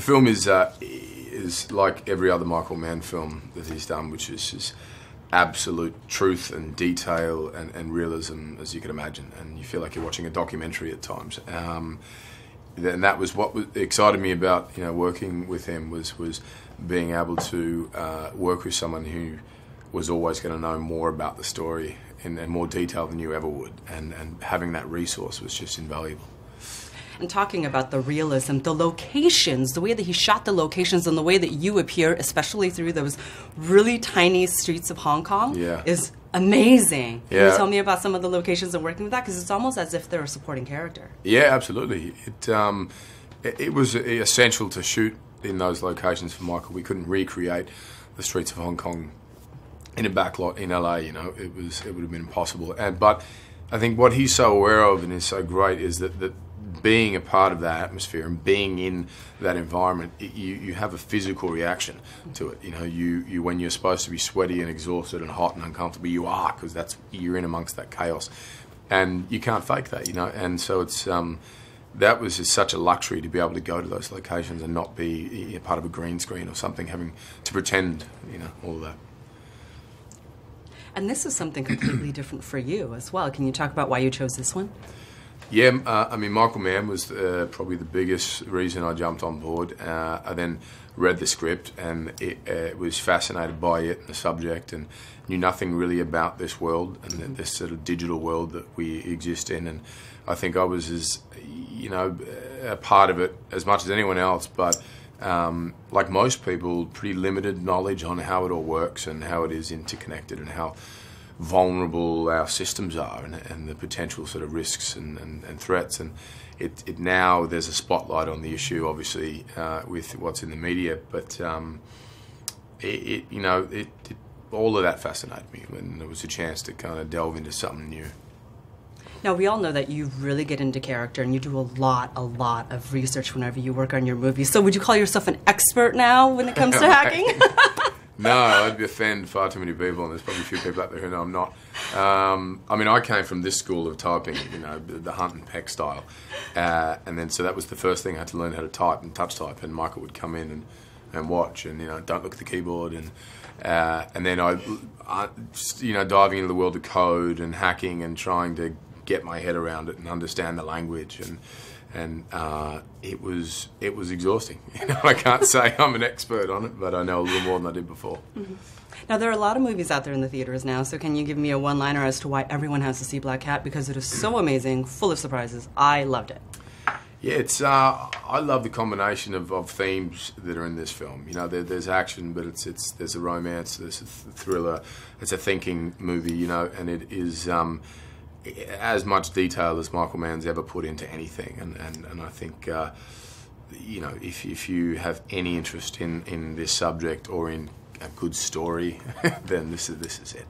The film is like every other Michael Mann film that he's done, which is just absolute truth and detail and realism, as you can imagine, and you feel like you're watching a documentary at times. And that was what excited me about working with him was being able to work with someone who was always going to know more about the story in more detail than you ever would, and having that resource was just invaluable. And talking about the realism, the locations, the way that he shot the locations and the way that you appear, especially through those really tiny streets of Hong Kong, is amazing. Can you tell me about some of the locations and working with that? Because it's almost as if they're a supporting character. Yeah, absolutely. It was essential to shoot in those locations for Michael. We couldn't recreate the streets of Hong Kong in a backlot in LA. It would have been impossible. But I think what he's so aware of and is so great is that being a part of that atmosphere and being in that environment, you have a physical reaction to it. You when you're supposed to be sweaty and exhausted and hot and uncomfortable, you are, because you're in amongst that chaos, and you can't fake that. And so it's that was just such a luxury to be able to go to those locations and not be part of a green screen or something, having to pretend, all of that. And this is something completely different for you as well. Can you talk about why you chose this one? Yeah, Michael Mann was probably the biggest reason I jumped on board. I then read the script and was fascinated by it and the subject, and knew nothing really about this world and this sort of digital world that we exist in. And I think I was a part of it as much as anyone else, but like most people, pretty limited knowledge on how it all works and how it is interconnected and how vulnerable our systems are, and the potential sort of risks and threats. And it now there's a spotlight on the issue, obviously, with what's in the media, but all of that fascinated me when there was a chance to kind of delve into something new. Now, we all know that you really get into character and you do a lot of research whenever you work on your movies. So would you call yourself an expert now when it comes to hacking? No, I'd offend far too many people, and there's probably a few people out there who know I'm not. I came from this school of typing, the hunt and peck style, and then so that was the first thing I had to learn how to type and touch type. And Michael would come in and watch, and don't look at the keyboard, and then I diving into the world of code and hacking and trying to get my head around it and understand the language, and it was exhausting. I can't say I'm an expert on it, but I know a little more than I did before. Mm-hmm. Now, there are a lot of movies out there in the theaters now, so can you give me a one-liner as to why everyone has to see Blackhat? Because it is so amazing, full of surprises. I loved it. Yeah, I love the combination of themes that are in this film. There's action, but there's a romance, there's a thriller, it's a thinking movie, and it is as much detail as Michael Mann's ever put into anything, and I think if you have any interest in this subject or in a good story, then this is it.